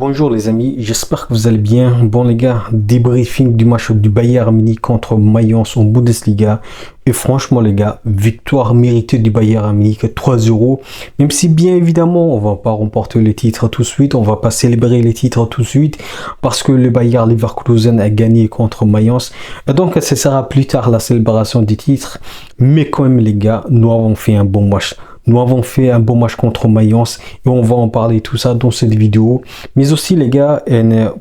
Bonjour les amis, j'espère que vous allez bien. Bon les gars, débriefing du match du Bayern Munich contre Mayence en Bundesliga. Et franchement les gars, victoire méritée du Bayern Munich 3-0. Même si bien évidemment on va pas remporter les titres tout de suite, on va pas célébrer les titres tout de suite parce que le Bayer Leverkusen a gagné contre Mayence. Et donc ce sera plus tard la célébration des titres. Mais quand même les gars, nous avons fait un bon match. Nous avons fait un bon match contre Mayence et on va en parler tout ça dans cette vidéo. Mais aussi les gars,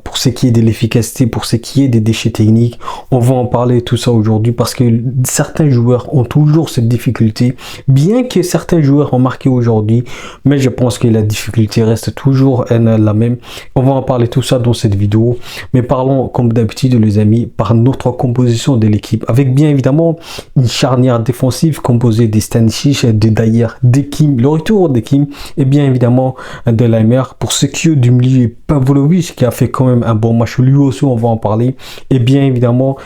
pour ce qui est de l'efficacité, pour ce qui est des déchets techniques, on va en parler tout ça aujourd'hui parce que certains joueurs ont toujours cette difficulté. Bien que certains joueurs ont marqué aujourd'hui, mais je pense que la difficulté reste toujours la même. On va en parler tout ça dans cette vidéo. Mais parlons comme d'habitude les amis par notre composition de l'équipe. Avec bien évidemment une charnière défensive composée des Stanisic, de Dyer, de Kim, le retour de Kim et bien évidemment de Laimer. Pour ce qui est du milieu, Pavlovic qui a fait quand même un bon match, lui aussi on va en parler. Et bien évidemment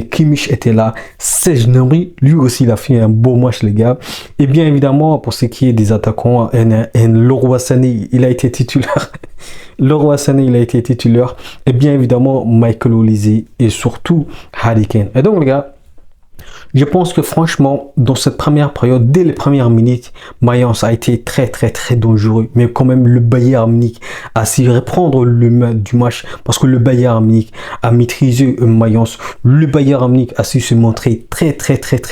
Kimmich était là, Serge Gnabry lui aussi il a fait un beau match les gars. Et bien évidemment pour ce qui est des attaquants, Leroy Sané il a été titulaire. Leroy Sané il a été titulaire et bien évidemment Michael Olise et surtout Harry Kane. Et donc les gars, je pense que franchement, dans cette première période, dès les premières minutes, Mayence a été très dangereux. Mais quand même, le Bayern Munich a su reprendre le main du match parce que le Bayern Munich a maîtrisé Mayence. Le Bayern Munich a su se montrer très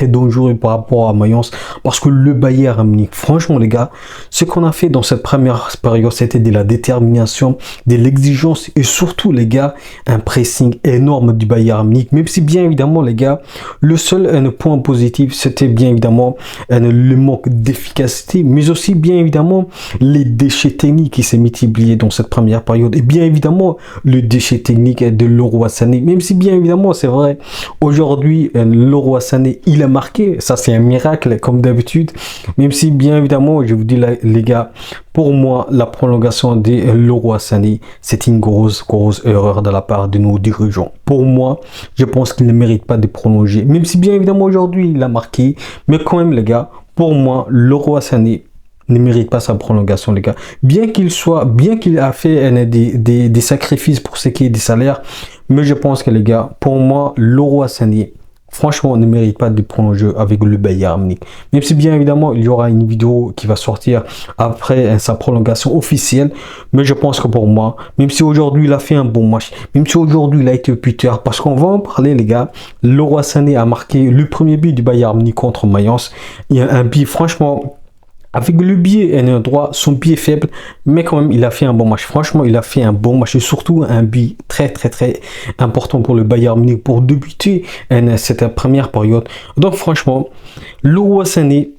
dangereux par rapport à Mayence parce que le Bayern Munich, franchement les gars, ce qu'on a fait dans cette première période, c'était de la détermination, de l'exigence et surtout les gars, un pressing énorme du Bayern Munich. Même si bien évidemment les gars, le seul point positif, c'était bien évidemment le manque d'efficacité, mais aussi bien évidemment les déchets techniques qui s'est multiplié dans cette première période. Et bien évidemment, le déchet technique de Leroy Sané, même si bien évidemment, c'est vrai, aujourd'hui, Leroy Sané, il a marqué, ça c'est un miracle comme d'habitude, même si bien évidemment, je vous dis les gars, pour moi, la prolongation de Leroy Sané, c'est une grosse erreur de la part de nos dirigeants. Pour moi, je pense qu'il ne mérite pas de prolonger, même si bien évidemment aujourd'hui il a marqué, mais quand même les gars, pour moi, Leroy Sané ne mérite pas sa prolongation les gars. Bien qu'il a fait des sacrifices pour ce qui est des salaires, mais je pense que les gars, pour moi, Leroy Sané, franchement, on ne mérite pas de prolonger avec le Bayern Munich. Même si bien évidemment, il y aura une vidéo qui va sortir après sa prolongation officielle. Mais je pense que pour moi, même si aujourd'hui il a fait un bon match, même si aujourd'hui il a été buteur, parce qu'on va en parler les gars, Leroy Sané a marqué le premier but du Bayern Munich contre Mayence. Il y a un but franchement... Avec le pied droit, son pied est faible, mais quand même, il a fait un bon match. Franchement, il a fait un bon match et surtout un but très important pour le Bayern Munich pour débuter cette première période. Donc franchement, Leroy Sané,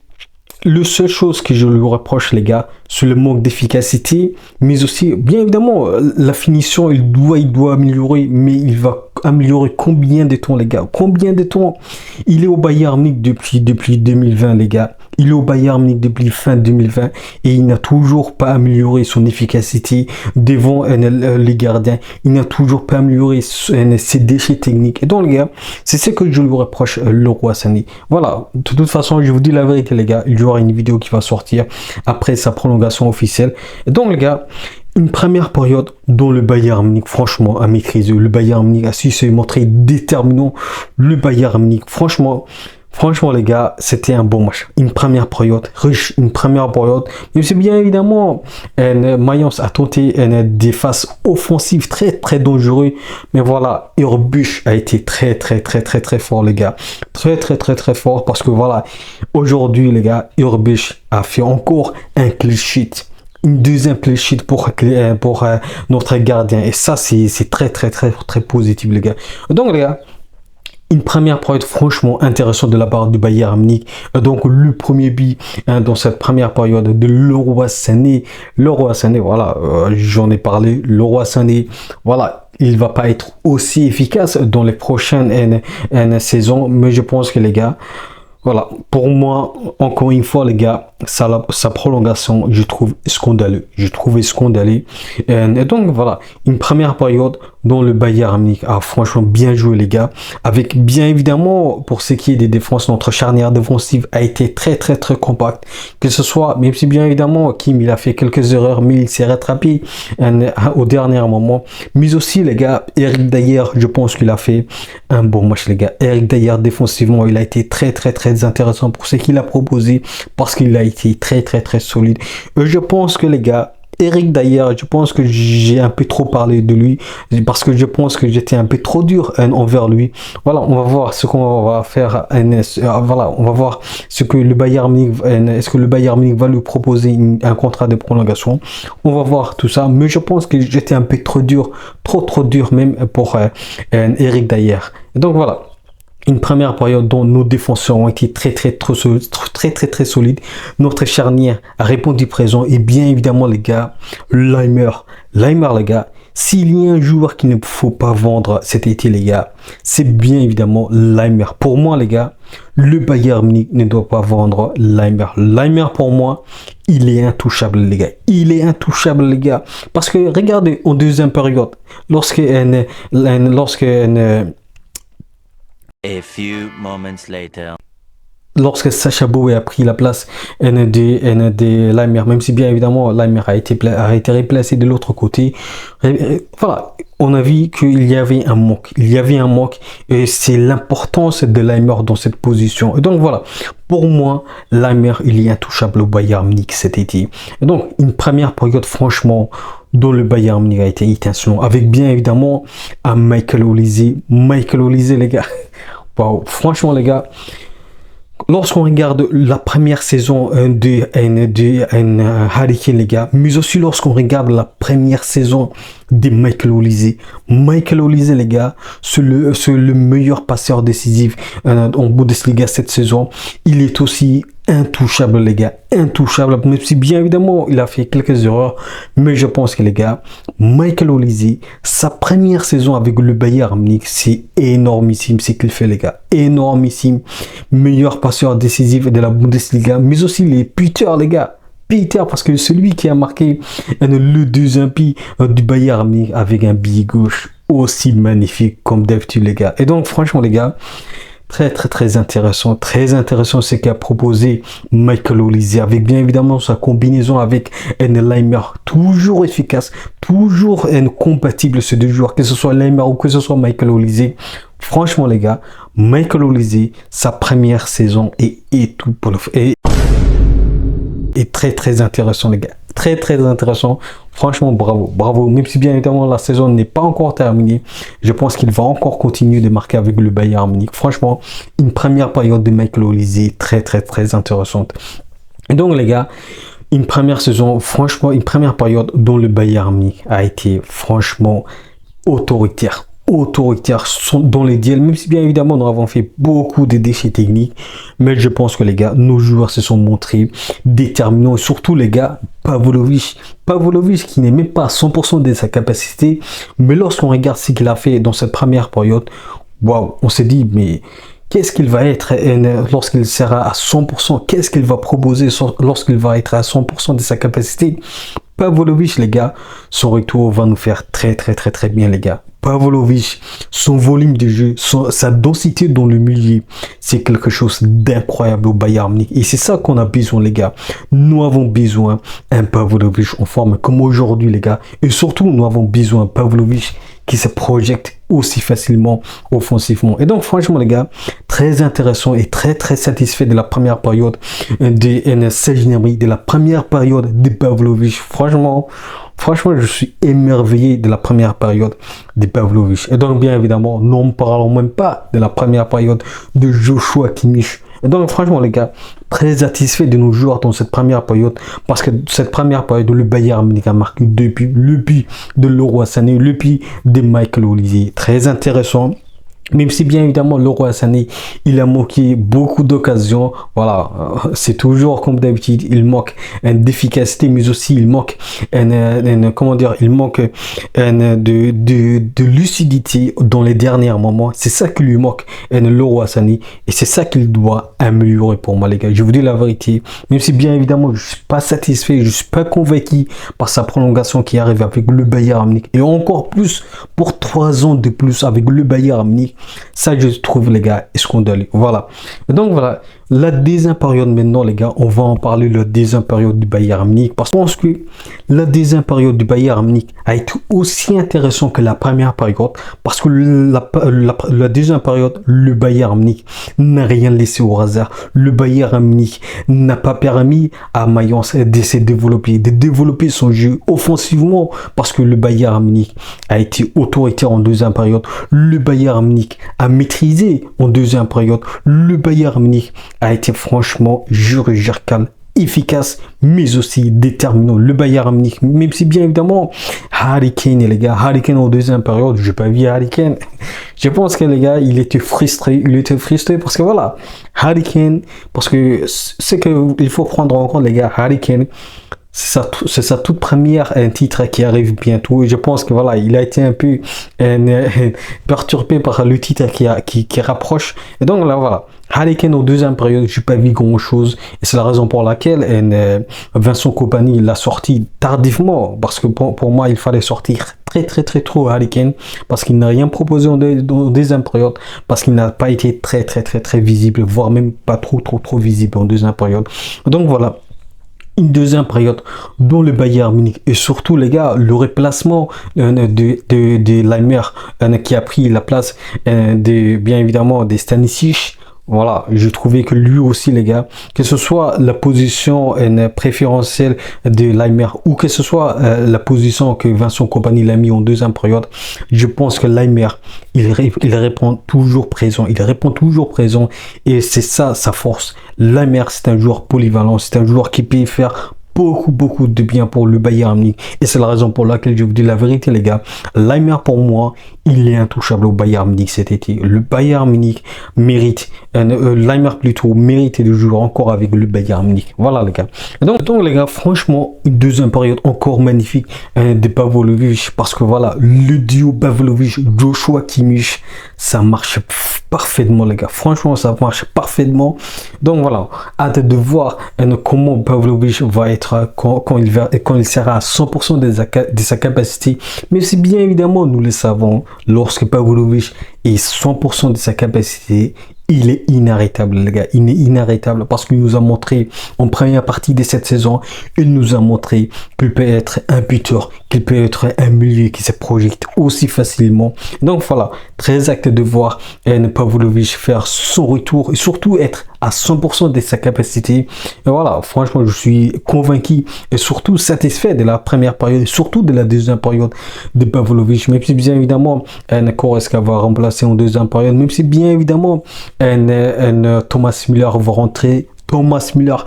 la seule chose que je lui reproche les gars, c'est le manque d'efficacité, mais aussi bien évidemment la finition, il doit améliorer, mais il va améliorer combien de temps les gars, combien de temps? Il est au Bayern Munich depuis 2020 les gars, il est au Bayern Munich depuis fin 2020 et il n'a toujours pas amélioré son efficacité devant les gardiens, il n'a toujours pas amélioré ses déchets techniques. Et donc les gars, c'est ce que je lui reproche Leroy Sané. Voilà, de toute façon je vous dis la vérité les gars, il y aura une vidéo qui va sortir après sa prolongation officielle. Et donc les gars, une première période dont le Bayern Munich franchement a maîtrisé. Le Bayern Munich a su se montrer déterminant. Le Bayern Munich franchement les gars, c'était un bon match. Une première période riche, une première période. Mais c'est bien évidemment, Mayence a tenté des phases offensives très dangereuses. Mais voilà, Urbush a été très fort les gars. Très fort parce que voilà, aujourd'hui les gars, Urbush a fait encore un clean sheet. Une deuxième clean sheet pour notre gardien. Et ça, c'est très positif les gars. Donc les gars, une première période franchement intéressante de la part du Bayern Munich. Donc le premier but dans cette première période de Leroy Sané. Leroy Sané, voilà, j'en ai parlé. Leroy Sané, voilà, il va pas être aussi efficace dans les prochaines saisons. Mais je pense que les gars, voilà, pour moi, encore une fois les gars, sa prolongation, je trouve scandaleux. Je trouvais scandaleux. Et donc, voilà, une première période dont le Bayern Munich a franchement bien joué, les gars. Avec, bien évidemment, pour ce qui est des défenses, notre charnière défensive a été très, très, très compacte. Que ce soit, même si bien évidemment, Kim, il a fait quelques erreurs, mais il s'est rattrapé au dernier moment. Mais aussi, les gars, Eric Dier, je pense qu'il a fait un bon match, les gars. Eric Dier, défensivement, il a été très, très, très intéressant pour ce qu'il a proposé, parce qu'il a été très, très, très solide. Je pense que, les gars, Eric Dier, je pense que j'ai un peu trop parlé de lui parce que je pense que j'étais un peu trop dur envers lui. Voilà, on va voir ce qu'on va faire. Voilà, on va voir ce que le Bayern Munich, est-ce que le Bayern Munich va lui proposer un contrat de prolongation. On va voir tout ça, mais je pense que j'étais un peu trop dur, trop dur même pour Eric Dier. Donc voilà. Une première période dont nos défenseurs ont été très solides. Notre charnière a répondu présent. Et bien évidemment, les gars, Laimer, les gars, s'il y a un joueur qu'il ne faut pas vendre cet été, les gars, c'est bien évidemment Laimer. Pour moi, les gars, le Bayern Munich ne doit pas vendre Laimer. Laimer, pour moi, il est intouchable, les gars. Il est intouchable, les gars. Parce que, regardez, en deuxième période, A few moments later. Lorsque Sacha Boey a pris la place de Laimer, même si bien évidemment Laimer a été replacé de l'autre côté, voilà, on a vu qu'il y avait un manque. Il y avait un manque et c'est l'importance de Laimer dans cette position. Et donc voilà, pour moi, Laimer, il est intouchable au Bayern Munich cet été. Et donc, une première période, franchement, dont le Bayern Munich a été étincelant, avec bien évidemment un Michael Olise. Michael Olise, les gars. Wow, franchement, les gars, lorsqu'on regarde la première saison de Harry Kane, les gars, mais aussi lorsqu'on regarde la première saison de Michael Olise, les gars, c'est le meilleur passeur décisif en Bundesliga cette saison. Il est aussi intouchable, les gars, intouchable, même si bien évidemment il a fait quelques erreurs, mais je pense que, les gars, Michael Olise, sa première saison avec le Bayern Munich, c'est énormissime ce qu'il fait, les gars, énormissime. Meilleur passeur décisif de la Bundesliga, mais aussi les buteurs, les gars. Peter, parce que celui qui a marqué le deuxième but du Bayern Munich avec un billet gauche aussi magnifique comme d'habitude, les gars. Et donc, franchement, les gars, très intéressant ce qu'a proposé Michael Olise, avec bien évidemment sa combinaison avec Laimer, toujours efficace, toujours compatible ces deux joueurs, que ce soit Laimer ou que ce soit Michael Olise. Franchement, les gars, Michael Olise, sa première saison est tout pour le est très intéressant, les gars, très intéressant. Franchement, bravo, même si bien évidemment la saison n'est pas encore terminée, je pense qu'il va encore continuer de marquer avec le Bayern Munich. Franchement, une première période de Michael Olise très intéressante. Et donc, les gars, une première saison, franchement, une première période dont le Bayern Munich a été franchement autoritaire dans les duels, même si bien évidemment nous avons fait beaucoup de déchets techniques, mais je pense que, les gars, nos joueurs se sont montrés déterminants, et surtout, les gars, Pavlovic qui n'est même pas à 100% de sa capacité, mais lorsqu'on regarde ce qu'il a fait dans cette première période, waouh, on s'est dit, mais qu'est-ce qu'il va être lorsqu'il sera à 100%, qu'est-ce qu'il va proposer lorsqu'il va être à 100% de sa capacité. Pavlovic, les gars, son retour va nous faire très bien, les gars. Pavlovic, son volume de jeu, sa densité dans le milieu, c'est quelque chose d'incroyable au Bayern Munich. Et c'est ça qu'on a besoin, les gars. Nous avons besoin d'un Pavlovic en forme comme aujourd'hui, les gars. Et surtout, nous avons besoin d'un Pavlovic qui se projette aussi facilement offensivement. Et donc, franchement, les gars, très intéressant et très satisfait de la première période de Serge Gnabry, de la première période de Pavlovic. Franchement, je suis émerveillé de la première période de Pavlovic. Et donc, bien évidemment, nous ne parlons même pas de la première période de Joshua Kimmich. Et donc, franchement, les gars, très satisfait de nos joueurs dans cette première période, parce que cette première période, le Bayern Munich a marqué depuis le but de Leroy Sané, le but de Michael Olise. Très intéressant. Même si bien évidemment Leroy Sané, il a manqué beaucoup d'occasions. Voilà, c'est toujours comme d'habitude, il manque d'efficacité, mais aussi il manque comment dire, il manque de lucidité dans les derniers moments. C'est ça qui lui manque, Leroy Sané, et c'est ça qu'il doit améliorer pour moi, les gars. Je vous dis la vérité, même si bien évidemment je suis pas satisfait, je suis pas convaincu par sa prolongation qui arrive avec le Bayern Munich, et encore plus pour 3 ans de plus avec le Bayern Munich. Ça, je trouve, les gars, scandaleux. Voilà. Donc, voilà. La deuxième période, maintenant, les gars, on va en parler, la deuxième période du Bayern Munich. Parce que je pense que la deuxième période du Bayern Munich a été aussi intéressante que la première période. Parce que la deuxième période, le Bayern Munich n'a rien laissé au hasard. Le Bayern Munich n'a pas permis à Mayence de se développer, de développer son jeu offensivement. Parce que le Bayern Munich a été autoritaire en deuxième période. Le Bayern Munich a maîtrisé en deuxième période. Le Bayern Munich a été franchement chirurgical, efficace, mais aussi déterminant. Le Bayern Munich, même si bien évidemment, Harry Kane, les gars, Harry Kane en deuxième période, je n'ai pas vu Harry Kane. Je pense que les gars, il était frustré parce que voilà, Harry Kane, parce que c'est qu'il faut prendre en compte, les gars, Harry Kane, c'est sa toute première titre qui arrive bientôt. Et je pense que voilà, il a été un peu perturbé par le titre qui rapproche. Et donc là, voilà. Harry Kane en deuxième période, je n'ai pas vu grand chose. Et c'est la raison pour laquelle Vincent Kompany l'a sorti tardivement. Parce que pour moi, il fallait sortir très tôt Harry Kane. Parce qu'il n'a rien proposé en deuxième période. Parce qu'il n'a pas été très visible. Voire même pas trop visible en deuxième période. Donc voilà. Une deuxième période dont le Bayern Munich et surtout les gars le remplacement de Laimer qui a pris la place bien évidemment des Stanisic. Voilà, je trouvais que lui aussi, les gars, que ce soit la position préférentielle de Laimer ou que ce soit la position que Vincent Kompany l'a mis en deuxième période, je pense que Laimer, il répond toujours présent. Il répond toujours présent et c'est ça sa force. Laimer, c'est un joueur polyvalent, c'est un joueur qui peut faire beaucoup de bien pour le Bayern Munich. Et c'est la raison pour laquelle je vous dis la vérité, les gars. Laimer, pour moi, il est intouchable au Bayern Munich cet été. Le Bayern Munich mérite, Laimer plutôt, mérite de jouer encore avec le Bayern Munich. Voilà, les gars. Donc les gars, franchement, une deuxième période encore magnifique de Pavlovic. Parce que voilà, le duo Pavlovic-Joshua Kimmich, ça marche parfaitement, les gars. Franchement, ça marche parfaitement. Donc voilà, hâte de voir comment Pavlovic va être quand il sera à 100% de sa capacité. Mais c'est bien évidemment, nous le savons, lorsque Pavlovic est 100% de sa capacité, il est inarrêtable, les gars. Il est inarrêtable parce qu'il nous a montré en première partie de cette saison, il nous a montré qu'il peut être un buteur, qu'il peut être un milieu qui se projette aussi facilement. Donc voilà, très hâte de voir Pavlovic faire son retour et surtout être à 100% de sa capacité. Et voilà, franchement, je suis convaincu et surtout satisfait de la première période et surtout de la deuxième période de Pavlovic. Même si bien évidemment, Goretzka va remplacer en deuxième période, même si bien évidemment, Thomas Müller va rentrer. Thomas Müller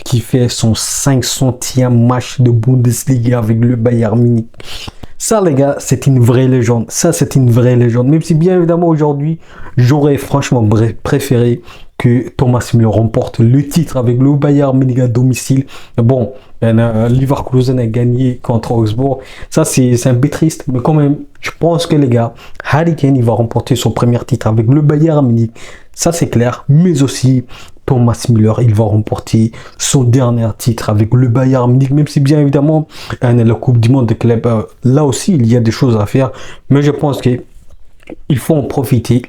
qui fait son 500e match de Bundesliga avec le Bayern Munich. Ça, les gars, c'est une vraie légende. Ça, c'est une vraie légende. Même si, bien évidemment, aujourd'hui, j'aurais franchement préféré que Thomas Müller remporte le titre avec le Bayern Munich à domicile. Bon, Leverkusen a gagné contre Augsbourg. Ça, c'est un peu triste. Mais quand même, je pense que, les gars, Harry Kane, il va remporter son premier titre avec le Bayern Munich. Ça, c'est clair. Mais aussi, Thomas Müller, il va remporter son dernier titre avec le Bayern Munich, même si bien évidemment la Coupe du Monde des clubs, là aussi il y a des choses à faire, mais je pense que il faut en profiter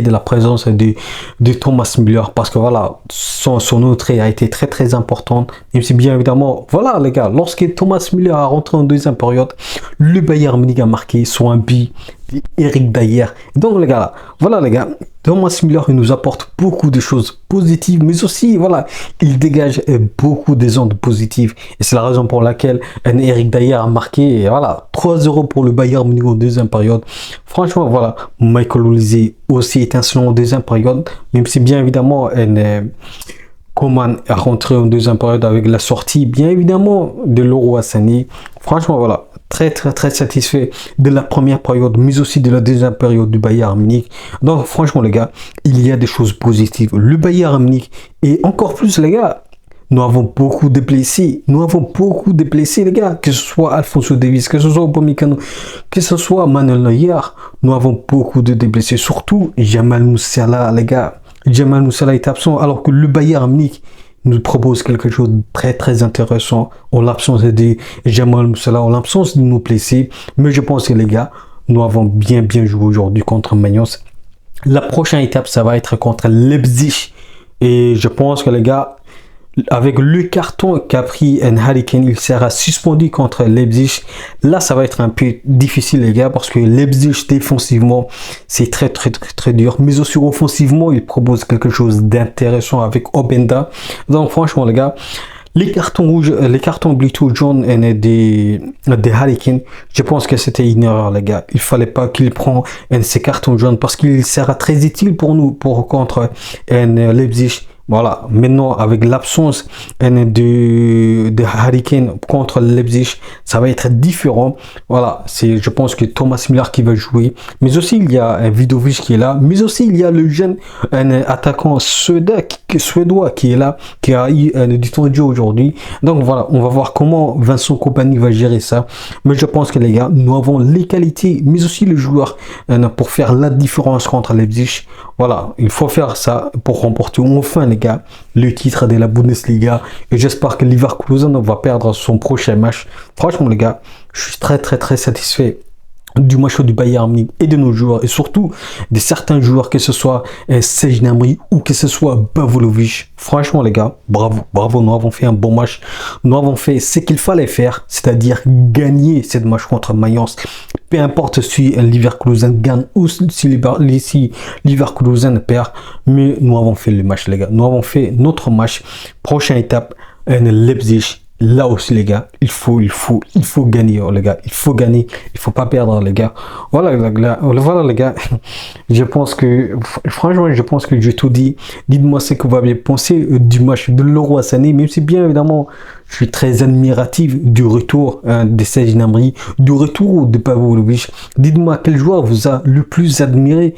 de la présence de Thomas Müller parce que voilà, son entrée a été très importante, même si bien évidemment, voilà les gars, lorsque Thomas Müller a rentré en deuxième période, le Bayern Munich a marqué son un but Eric Dyer. Donc les gars, voilà les gars, Thomas Müller il nous apporte beaucoup de choses positives, mais aussi voilà, il dégage beaucoup des ondes positives. Et c'est la raison pour laquelle Eric Dyer a marqué, et voilà, 3-0 pour le Bayern Munich en deuxième période. Franchement, voilà, Michael Olise aussi étincelant en deuxième période, même si bien évidemment Coman est rentré en deuxième période avec la sortie, bien évidemment, de Leroy Sané. Franchement, voilà, très satisfait de la première période, mais aussi de la deuxième période du Bayern Munich. Donc franchement les gars, il y a des choses positives. Le Bayern Munich, et encore plus les gars, nous avons beaucoup de blessés. Nous avons beaucoup de blessés, les gars. Que ce soit Alphonso Davies, que ce soit Upamecano, que ce soit Manuel Neuer. Nous avons beaucoup de blessés. Surtout Jamal Musiala, les gars. Jamal Musiala est absent alors que le Bayern Munich nous propose quelque chose de très intéressant en l'absence de Jamal Musiala, en l'absence de nos blessés. Mais je pense que les gars, nous avons bien joué aujourd'hui contre Mayence. La prochaine étape, ça va être contre Leipzig. Et je pense que les gars, avec le carton qu'a pris Harry Kane, il sera suspendu contre Leipzig. Là, ça va être un peu difficile, les gars, parce que Leipzig, défensivement, c'est très dur. Mais aussi offensivement, il propose quelque chose d'intéressant avec Openda. Donc, franchement, les gars, les cartons rouges, les cartons plutôt jaunes des Harry Kane, je pense que c'était une erreur, les gars. Il fallait pas qu'il prenne ces cartons jaunes parce qu'il sera très utile pour nous, contre Leipzig. Voilà, maintenant avec l'absence de Harry Kane contre Leipzig, ça va être différent. Voilà, je pense que Thomas Müller qui va jouer, mais aussi il y a un Vidovic qui est là, mais aussi il y a le jeune attaquant suédois qui est là, qui a eu du temps de jeu aujourd'hui. Donc voilà, on va voir comment Vincent Kompany va gérer ça. Mais je pense que les gars, nous avons les qualités, mais aussi le joueur pour faire la différence contre Leipzig. Voilà, il faut faire ça pour remporter enfin les gars le titre de la Bundesliga, et j'espère que Leverkusen va perdre son prochain match. Franchement les gars, je suis très satisfait du match du Bayern Munich et de nos joueurs, et surtout de certains joueurs, que ce soit Serge Gnabry ou que ce soit Pavlovic. Franchement les gars, bravo, nous avons fait un bon match, nous avons fait ce qu'il fallait faire, c'est-à-dire gagner cette match contre Mayence. Peu importe si Leverkusen gagne ou si Leverkusen perd, mais nous avons fait le match les gars, nous avons fait notre match. Prochaine étape, Leipzig. Là aussi les gars, il faut gagner les gars, il faut gagner, il faut pas perdre les gars. Voilà les gars, je pense que franchement j'ai tout dit. Dites-moi ce que vous avez pensé du match de Leroy Sané, même si bien évidemment je suis très admiratif du retour de Serge Gnabry, du retour de Pavlovic. Dites-moi quel joueur vous a le plus admiré,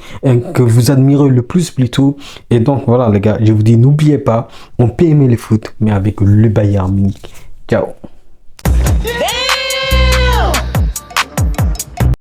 que vous admirez le plus plutôt. Et donc voilà les gars, je vous dis, n'oubliez pas, on peut aimer le foot, mais avec le Bayern Munich. Ciao.